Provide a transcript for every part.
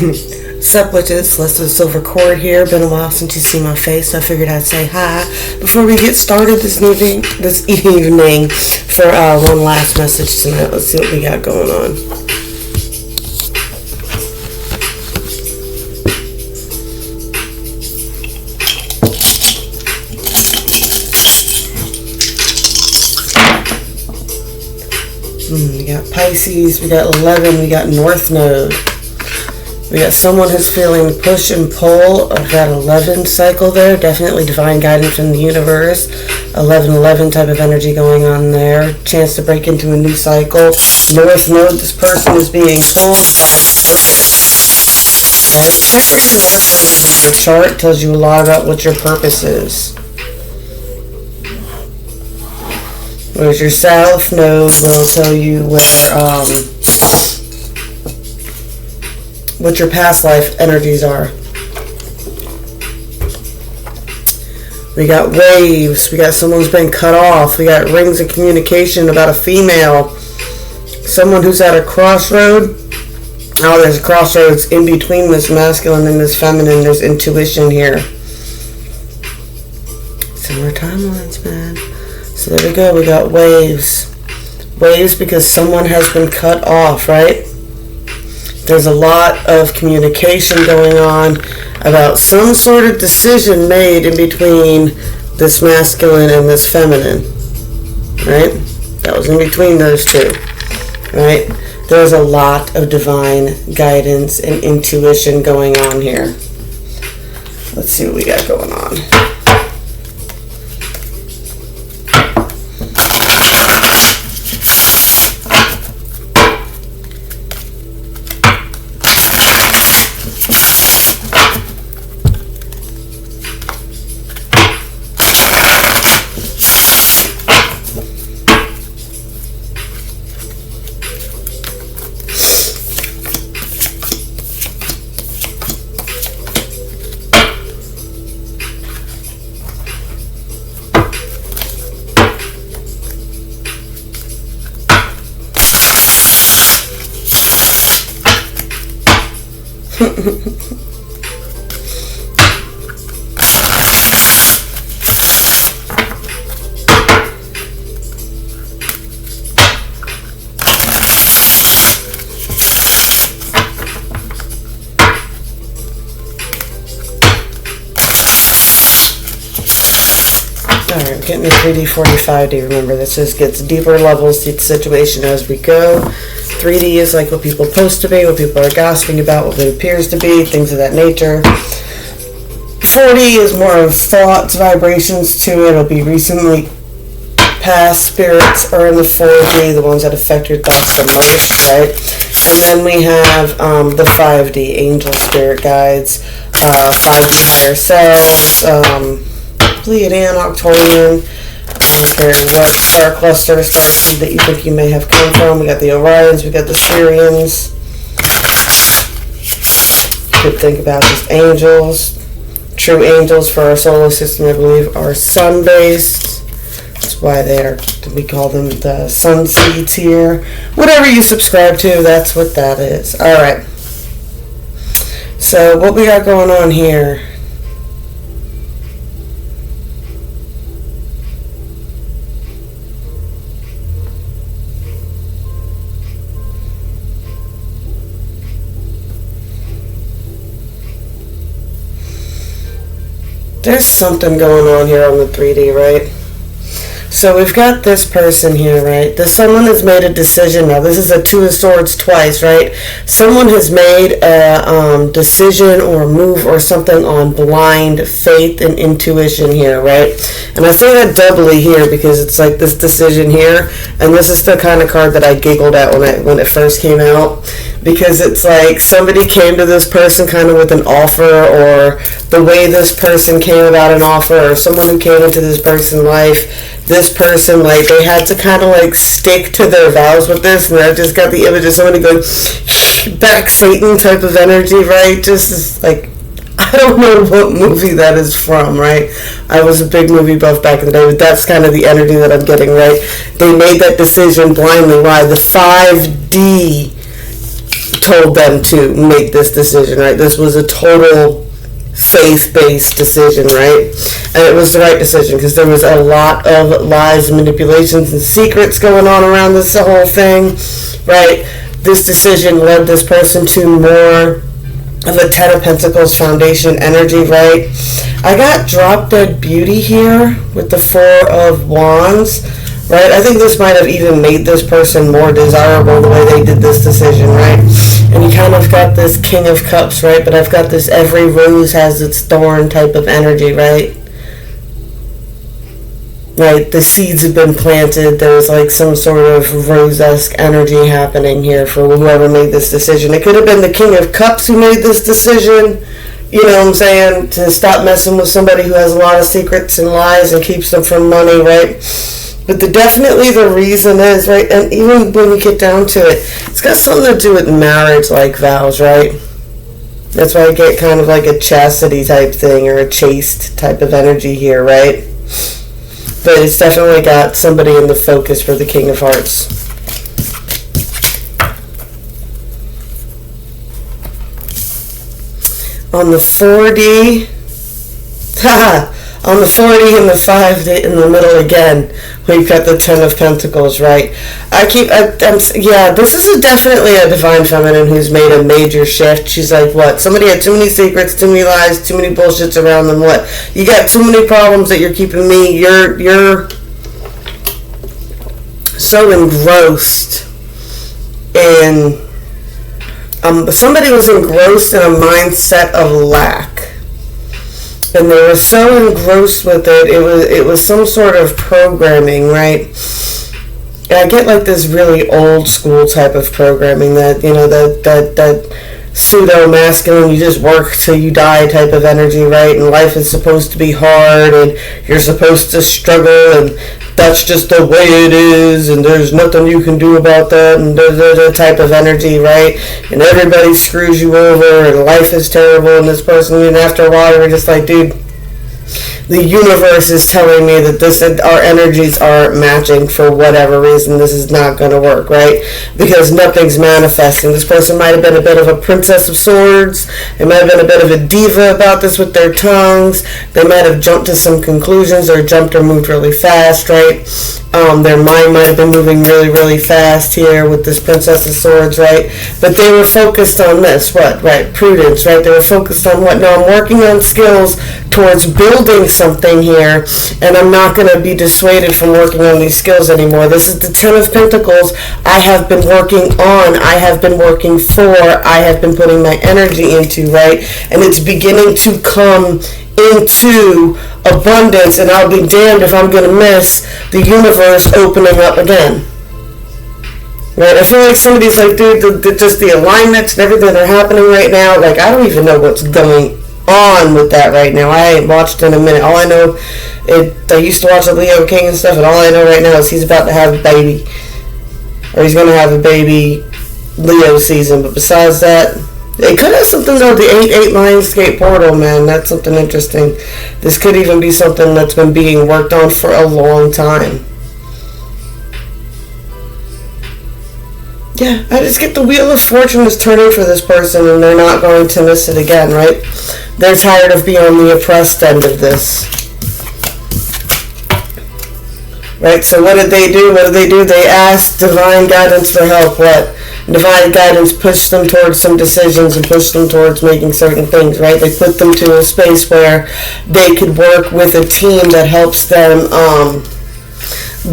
Sup witches, Celeste with Silver Cord here. Been a while since you see my face, so I figured I'd say hi before we get started this evening for one last message tonight. Let's see what we got going on. We got Pisces, we got 11, we got North Node. We got someone who's feeling the push and pull of that 11 cycle there. Definitely divine guidance from the universe. 11-11 type of energy going on there. Chance to break into a new cycle. North Node, this person is being pulled by purpose. Alright, check where your North Node is in your chart. It tells you a lot about what your purpose is. Whereas your South Node will tell you where, what your past life energies are. We got waves. We got someone's been cut off. We got rings of communication about a female. Someone who's at a crossroad. Oh, there's a crossroads in between this masculine and this feminine. There's intuition here. Similar timelines, man. So there we go. We got waves. Waves because someone has been cut off, right? There's a lot of communication going on about some sort of decision made in between this masculine and this feminine, right? That was in between those two, right? There's a lot of divine guidance and intuition going on here. Let's see what we got going on. Alright, I'm getting a 3D 45D. Remember, this just gets deeper levels to the situation as we go. 3D is like what people post to be, what people are gossiping about, what it appears to be, things of that nature. 4D is more of thoughts, vibrations to it. It'll be recently past spirits are in the 4D, the ones that affect your thoughts the most, right? And then we have the 5D, angel spirit guides, 5D higher selves, Pleiadian, Octorian, what star cluster, star seed that you think you may have come from. We got the Orions, we got the Sirians. You could think about just angels. True angels for our solar system, I believe, are sun-based. That's why we call them the sun seeds here. Whatever you subscribe to, that's what that is. Alright. So, what we got going on here? There's something going on here on the 3D, right? So we've got this person here, right? Someone has made a decision now. This is a Two of Swords twice, right? Someone has made a decision or move or something on blind faith and intuition here, right? And I say that doubly here because it's like this decision here, and this is the kind of card that I giggled at when it first came out, because it's like somebody came to this person kind of with an offer, or the way this person came about an offer, or someone who came into this person's life. This person, like, they had to kind of, like, stick to their vows with this, and I just got the image of somebody going, back Satan type of energy, right? Just, like, I don't know what movie that is from, right? I was a big movie buff back in the day, but that's kind of the energy that I'm getting, right? They made that decision blindly. Why? The 5D told them to make this decision, right? This was a total faith-based decision, right? And it was the right decision because there was a lot of lies, manipulations, and secrets going on around this whole thing, right? This decision led this person to more of a Ten of Pentacles foundation energy, right? I got Drop Dead Beauty here with the Four of Wands, right? I think this might have even made this person more desirable the way they did this decision, right? And you kind of got this King of Cups, right? But I've got this every rose has its thorn type of energy, right? Right, the seeds have been planted. There's like some sort of rose-esque energy happening here for whoever made this decision. It could have been the King of Cups who made this decision, you know what I'm saying, to stop messing with somebody who has a lot of secrets and lies and keeps them from money, right? But definitely the reason is, right, and even when we get down to it, it's got something to do with marriage-like vows, right? That's why I get kind of like a chastity type thing or a chaste type of energy here, right? But it's definitely got somebody in the focus for the King of Hearts. On the 4D, on the 4D and the 5D in the middle again, we've got the Ten of Pentacles, right? Yeah, this is definitely a Divine Feminine who's made a major shift. She's like, what? Somebody had too many secrets, too many lies, too many bullshits around them. What? You got too many problems that you're keeping me. You're so engrossed in... somebody was engrossed in a mindset of lack. And they were so engrossed with it, it was some sort of programming, right? And I get like this really old school type of programming that, you know, that pseudo-masculine, you just work till you die type of energy, right? And life is supposed to be hard, and you're supposed to struggle, and that's just the way it is, and there's nothing you can do about that, and the type of energy, right? And everybody screws you over, and life is terrible, and this person, and after a while, you're just like, dude, the universe is telling me that our energies aren't matching for whatever reason. This is not going to work, right? Because nothing's manifesting. This person might have been a bit of a Princess of Swords. They might have been a bit of a diva about this with their tongues. They might have jumped to some conclusions or jumped or moved really fast, right? Their mind might have been moving really, really fast here with this Princess of Swords, right? But they were focused on this, what, right? Prudence, right? They were focused on what? No, I'm working on skills towards building something here, and I'm not going to be dissuaded from working on these skills anymore. This is the Ten of Pentacles I have been working on, I have been working for, I have been putting my energy into, right? And it's beginning to come into abundance, and I'll be damned if I'm going to miss the universe opening up again. Right? I feel like somebody's like, dude, just the alignments and everything that are happening right now, like, I don't even know what's going on with that right now. I ain't watched in a minute. All I know, I used to watch the Leo King and stuff, and all I know right now is he's about to have a baby. Or he's going to have a baby Leo season, but besides that, it could have something though, the 8-8 Lionsgate portal, man. That's something interesting. This could even be something that's been being worked on for a long time. Yeah, I just get the Wheel of Fortune is turning for this person, and they're not going to miss it again, right? They're tired of being on the oppressed end of this. Right, so what did they do? They asked divine guidance for help. What? Divine guidance pushed them towards some decisions and pushed them towards making certain things, right? They put them to a space where they could work with a team that helps them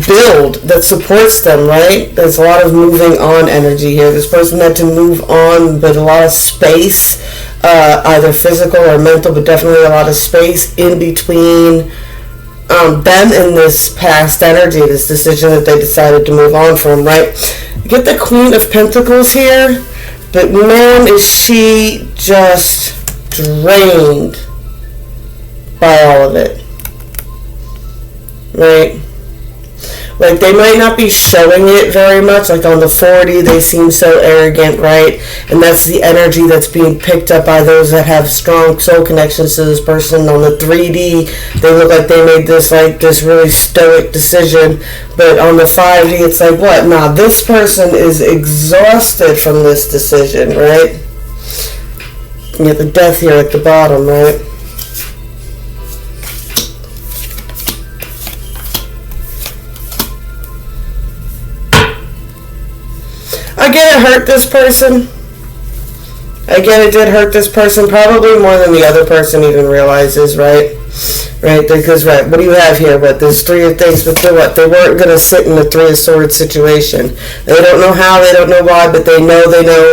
build, that supports them, right? There's a lot of moving on energy here. This person had to move on, but a lot of space, either physical or mental, but definitely a lot of space in between them and this past energy, this decision that they decided to move on from, right? You get the Queen of Pentacles here, but man, is she just drained by all of it, right? Like, they might not be showing it very much. Like, on the 40, they seem so arrogant, right? And that's the energy that's being picked up by those that have strong soul connections to this person. On the 3D, they look like they made this, like, this really stoic decision. But on the 5D, it's like, what? Nah, this person is exhausted from this decision, right? You get the death here at the bottom, right? I get it hurt this person. I get it did hurt this person, probably more than the other person even realizes, right? Right, because, right, what do you have here? But there's 3 of things, but they what? They weren't going to sit in the 3 of swords situation. They don't know how, they don't know why, but they know,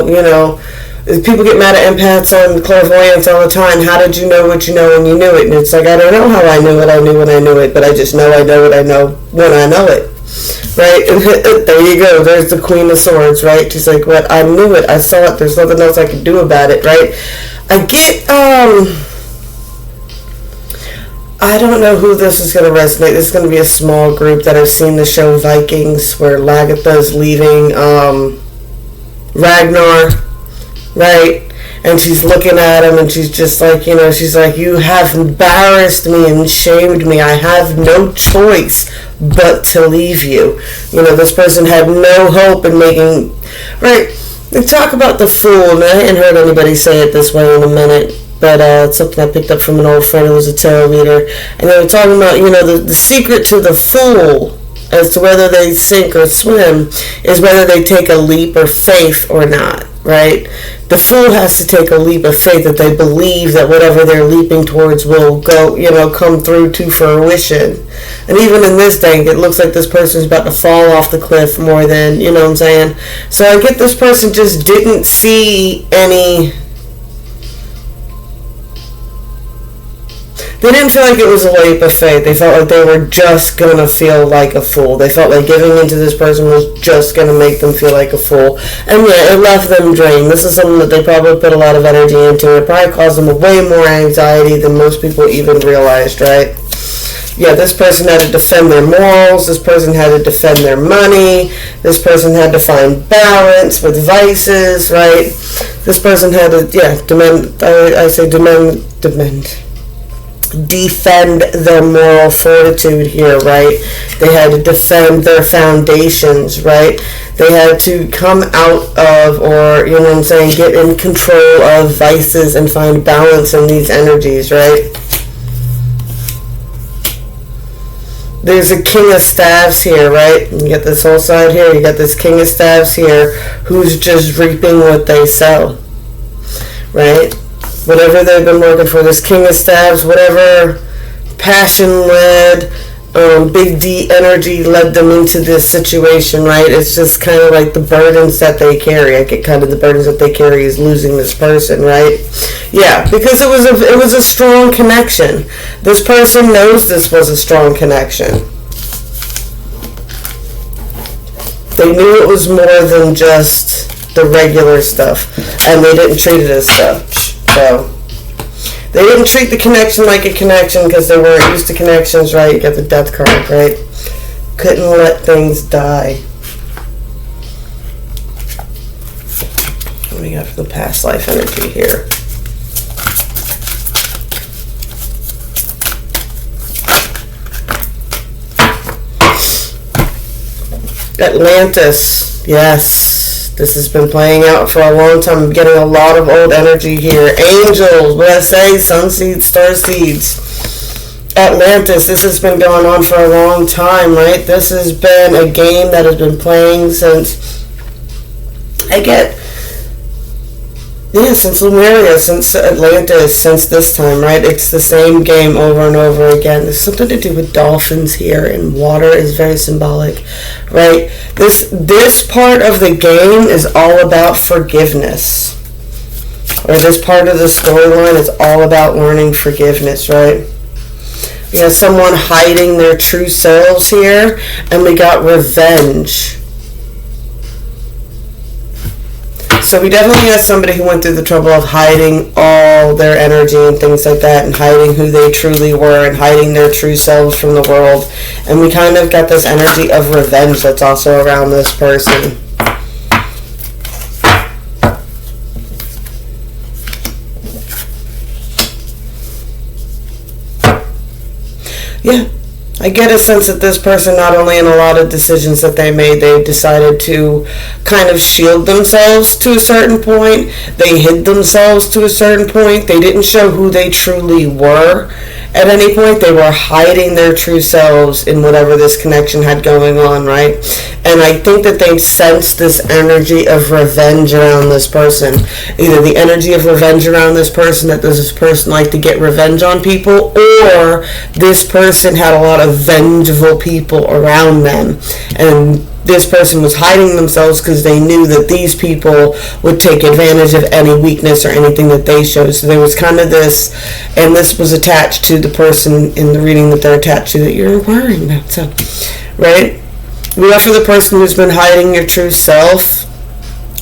you know. People get mad at empaths on clairvoyance all the time. How did you know what you know when you knew it? And it's like, I don't know how I knew what I knew when I knew it, but I just know what I know when I know it. Right? And there you go. There's the Queen of Swords, right? She's like, what? I knew it. I saw it. There's nothing else I could do about it, right? I get, I don't know who this is going to resonate. This is going to be a small group that have seen the show Vikings, where Lagertha's leaving Ragnar, right? And she's looking at him, and she's just like, you know, she's like, you have embarrassed me and shamed me. I have no choice but to leave you. You know, this person had no hope in making, right? They talk about the fool, and I hadn't heard anybody say it this way in a minute, but it's something I picked up from an old friend who was a tarot reader, and they were talking about, you know, the secret to the fool as to whether they sink or swim is whether they take a leap of faith or not, right? The fool has to take a leap of faith that they believe that whatever they're leaping towards will go, you know, come through to fruition. And even in this thing, it looks like this person's about to fall off the cliff more than, you know what I'm saying? So I get this person just didn't see any. They didn't feel like it was a leap of faith. They felt like they were just going to feel like a fool. They felt like giving into this person was just going to make them feel like a fool. And yeah, it left them drained. This is something that they probably put a lot of energy into. It probably caused them way more anxiety than most people even realized, right? Yeah, this person had to defend their morals. This person had to defend their money. This person had to find balance with vices, right? This person had to, defend their moral fortitude here, right? They had to defend their foundations, right? They had to come out of, or, you know what I'm saying, get in control of vices and find balance in these energies, right? There's a King of Staves here, right? You get this whole side here. You got this King of Staves here who's just reaping what they sow, right? Whatever they've been working for, this King of Staves, whatever passion-led, big D energy led them into this situation, right? It's just kind of like the burdens that they carry. I get kind of the burdens that they carry is losing this person, right? Yeah, because it was a strong connection. This person knows this was a strong connection. They knew it was more than just the regular stuff, and they didn't treat it as such. So, they didn't treat the connection like a connection because they weren't used to connections, right? You get the death card, right? Couldn't let things die. What do we got for the past life energy here? Atlantis, yes. This has been playing out for a long time. I'm getting a lot of old energy here. Angels, what did I say? Sun seeds, star seeds. Atlantis, this has been going on for a long time, right? This has been a game that has been playing since since Lemuria, since Atlantis, since this time, right? It's the same game over and over again. There's something to do with dolphins here, and water is very symbolic, right? This part of the game is all about forgiveness. Or this part of the storyline is all about learning forgiveness, right? We got someone hiding their true selves here, and we got revenge. So we definitely had somebody who went through the trouble of hiding all their energy and things like that, and hiding who they truly were, and hiding their true selves from the world. And we kind of got this energy of revenge that's also around this person. Yeah, I get a sense that this person, not only in a lot of decisions that they made, they decided to kind of shield themselves to a certain point. They hid themselves to a certain point. They didn't show who they truly were at any point. They were hiding their true selves in whatever this connection had going on, right? And I think that they sensed this energy of revenge around this person. Either the energy of revenge around this person, that this person liked to get revenge on people, or this person had a lot of vengeful people around them. And this person was hiding themselves because they knew that these people would take advantage of any weakness or anything that they showed. So there was kind of this, and this was attached to the person in the reading that they're attached to that you're inquiring about. So, right? We offer the person who's been hiding your true self.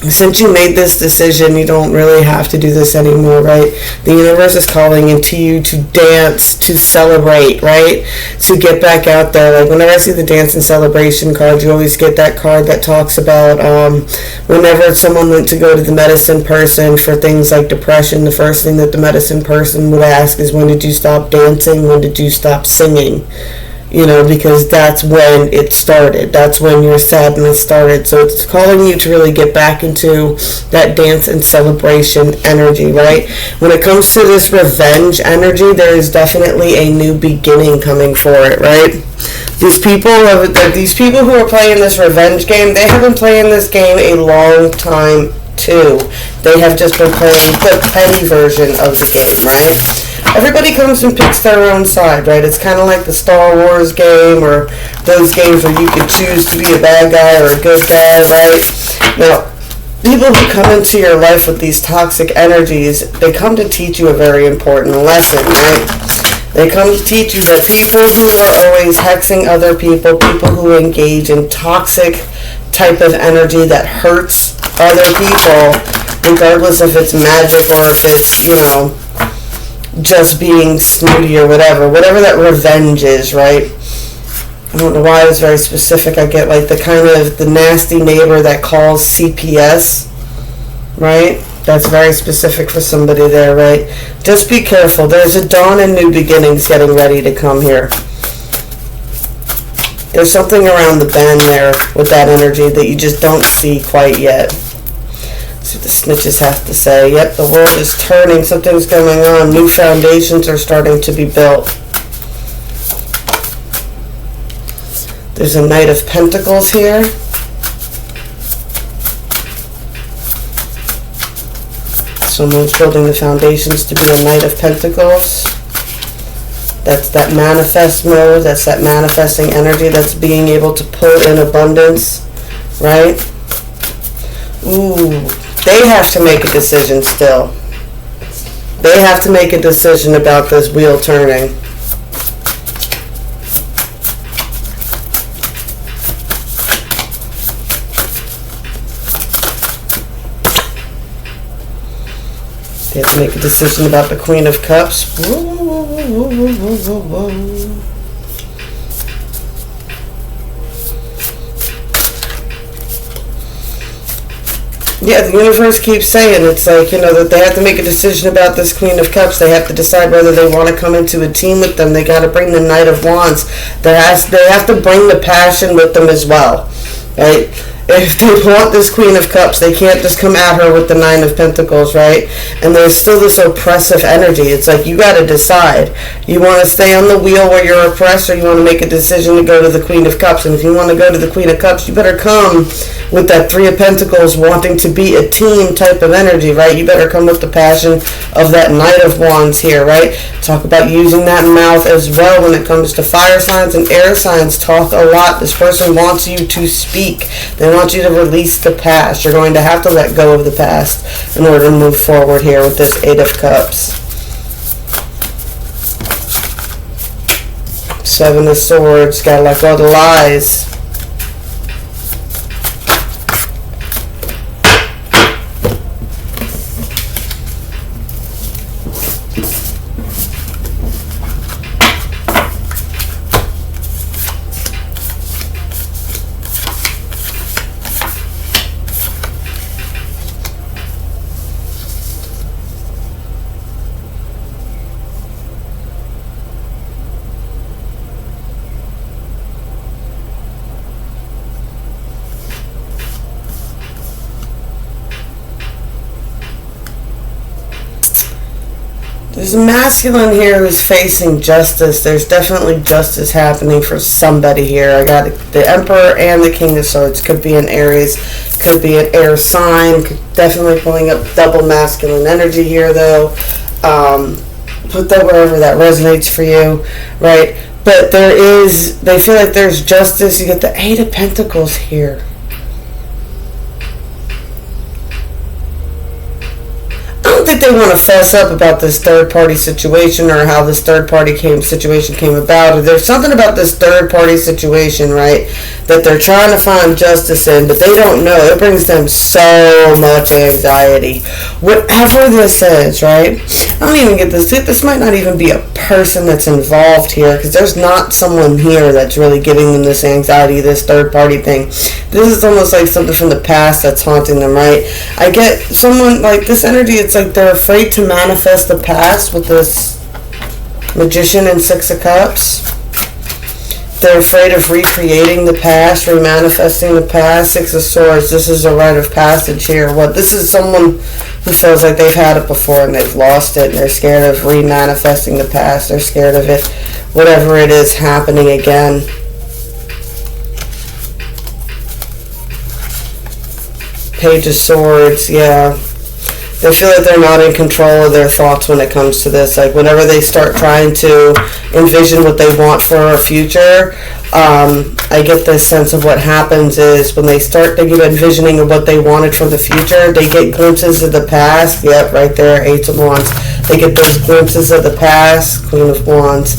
Since you made this decision, you don't really have to do this anymore, right? The universe is calling into you to dance, to celebrate, right? To get back out there. Like whenever I see the dance and celebration card, you always get that card that talks about whenever someone went to go to the medicine person for things like depression, the first thing that the medicine person would ask is, when did you stop dancing? When did you stop singing? You know, because that's when it started. That's when your sadness started. So it's calling you to really get back into that dance and celebration energy, right? When it comes to this revenge energy, there is definitely a new beginning coming for it, right? These people who are playing this revenge game, they have been playing this game a long time too. They have just been playing the petty version of the game, right? Everybody comes and picks their own side, right? It's kind of like the Star Wars game, or those games where you could choose to be a bad guy or a good guy, right? Now, people who come into your life with these toxic energies, they come to teach you a very important lesson, right? They come to teach you that people who are always hexing other people, people who engage in toxic type of energy that hurts other people, regardless if it's magic or if it's, you know, just being snooty or whatever that revenge is, right? I don't know why I was very specific. I get like the kind of the nasty neighbor that calls CPS, right? That's very specific for somebody there, right? Just be careful. There's a dawn and new beginnings getting ready to come here. There's something around the bend there with that energy that you just don't see quite yet. See what the snitches have to say. Yep, the world is turning. Something's going on. New foundations are starting to be built. There's a Knight of Pentacles here. Someone's building the foundations to be a Knight of Pentacles. That's that manifest mode. That's that manifesting energy. That's being able to pull in abundance, right? Ooh. They have to make a decision still. They have to make a decision about this wheel turning. They have to make a decision about the Queen of Cups. Whoa. Yeah, the universe keeps saying, it's like, you know, that they have to make a decision about this Queen of Cups. They have to decide whether they want to come into a team with them. They got to bring the Knight of Wands. They have to bring the passion with them as well, right? If they want this Queen of Cups, they can't just come at her with the Nine of Pentacles, right? And there's still this oppressive energy. It's like, you got to decide. You want to stay on the wheel where you're oppressed, or you want to make a decision to go to the Queen of Cups. And if you want to go to the Queen of Cups, you better come with that Three of Pentacles, wanting to be a team type of energy, right? You better come with the passion of that Knight of Wands here, right? Talk about using that mouth as well when it comes to fire signs and air signs. Talk a lot. This person wants you to speak. They want you to release the past. You're going to have to let go of the past in order to move forward here with this Eight of Cups. Seven of Swords. Gotta let go of the lies. There's a masculine here who's facing justice. There's definitely justice happening for somebody here. I got the Emperor and the King of Swords. Could be an Aries, could be an air sign. Definitely pulling up double masculine energy here, though. Put that wherever that resonates for you, right? But they feel like there's justice. You get the Eight of Pentacles here. I don't think they want to fess up about this third-party situation or how this third-party situation came about. Or there's something about this third-party situation, right, that they're trying to find justice in, but they don't know. It brings them so much anxiety. Whatever this is, right? I don't even get this. This might not even be a person that's involved here, because there's not someone here that's really giving them this anxiety, this third-party thing. This is almost like something from the past that's haunting them, right? I get someone like this energy. It's like they're afraid to manifest the past with this Magician and Six of Cups. They're afraid of recreating the past, remanifesting the past. Six of Swords. This is a rite of passage here. This is someone who feels like they've had it before and they've lost it, and they're scared of remanifesting the past. They're scared of it, whatever it is, happening again. Page of Swords, yeah. They feel like they're not in control of their thoughts when it comes to this. Like, whenever they start trying to envision what they want for a future, I get this sense of what happens is when they start thinking about envisioning of what they wanted for the future, they get glimpses of the past. Yep, right there, Eight of Wands. They get those glimpses of the past, Queen of Wands,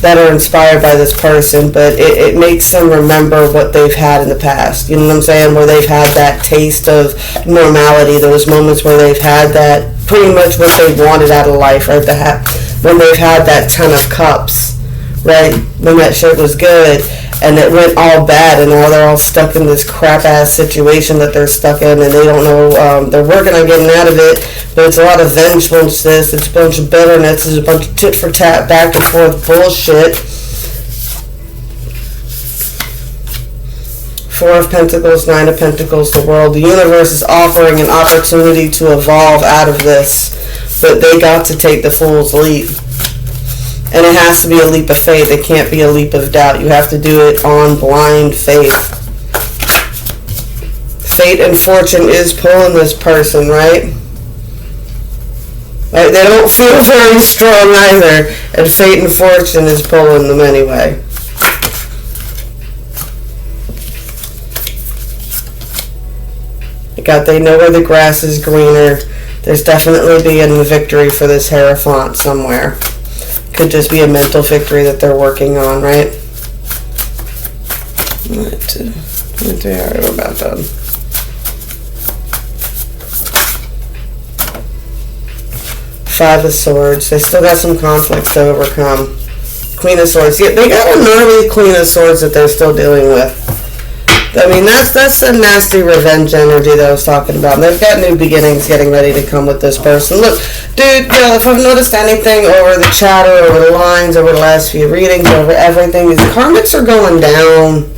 that are inspired by this person, but it makes them remember what they've had in the past. You know what I'm saying? Where they've had that taste of normality, those moments where they've had that, pretty much what they wanted out of life, right? When they've had that Ten of Cups, right? When that shit was good, and it went all bad, and now they're all stuck in this crap-ass situation that they're stuck in, and they don't know, they're working on getting out of it, but it's a lot of vengefulness, it's a bunch of bitterness, it's a bunch of tit-for-tat, back-and-forth bullshit. Four of Pentacles, Nine of Pentacles, the World. The universe is offering an opportunity to evolve out of this, but they got to take the fool's leap. And it has to be a leap of faith. It can't be a leap of doubt. You have to do it on blind faith. Fate and fortune is pulling this person, right? Like, they don't feel very strong either, and fate and fortune is pulling them anyway. They know where the grass is greener. There's definitely being a victory for this Hierophant somewhere. Could just be a mental victory that they're working on, right? 1, 2, 3, alright, we're about done. Five of Swords. They still got some conflicts to overcome. Queen of Swords. Yeah, they got a gnarly Queen of Swords that they're still dealing with. I mean, that's the nasty revenge energy that I was talking about. And they've got new beginnings getting ready to come with this person. Look, dude, if I've noticed anything over the chat or over the lines, over the last few readings, over everything, these karmics are going down.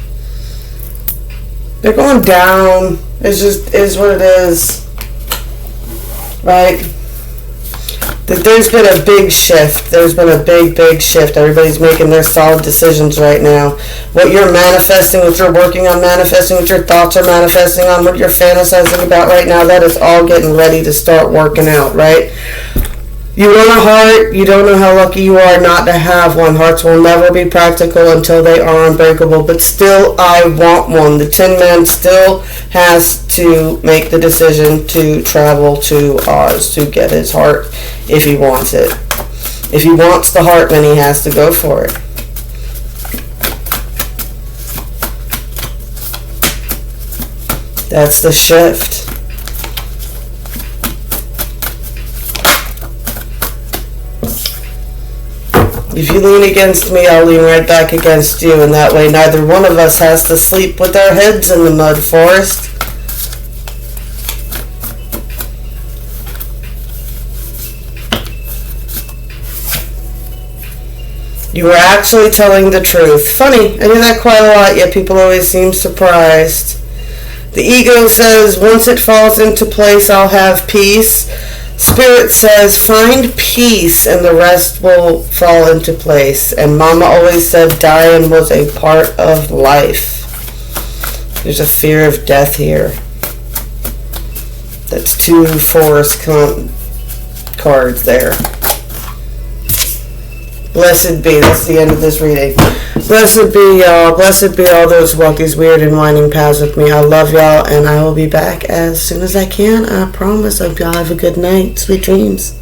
They're going down. It's just is what it is. Right? There's been a big shift. There's been a big shift. Everybody's making their solid decisions right now. What you're manifesting, what you're working on manifesting, what your thoughts are manifesting on, what you're fantasizing about right now, that is all getting ready to start working out, right? You want a heart. You don't know how lucky you are not to have one. Hearts will never be practical until they are unbreakable. But still, I want one. The Tin Man still has to make the decision to travel to Oz to get his heart if he wants it. If he wants the heart, then he has to go for it. That's the shift. If you lean against me, I'll lean right back against you, and that way neither one of us has to sleep with our heads in the mud, Forrest. You were actually telling the truth. Funny, I do that quite a lot, yet people always seem surprised. The ego says, once it falls into place, I'll have peace. Spirit says, find peace and the rest will fall into place. And Mama always said dying was a part of life. There's a fear of death here. That's 2 forest cards there. Blessed be. That's the end of this reading. Blessed be y'all. Blessed be all those who walk these weird and winding paths with me. I love y'all, and I will be back as soon as I can. I promise. I hope y'all have a good night. Sweet dreams.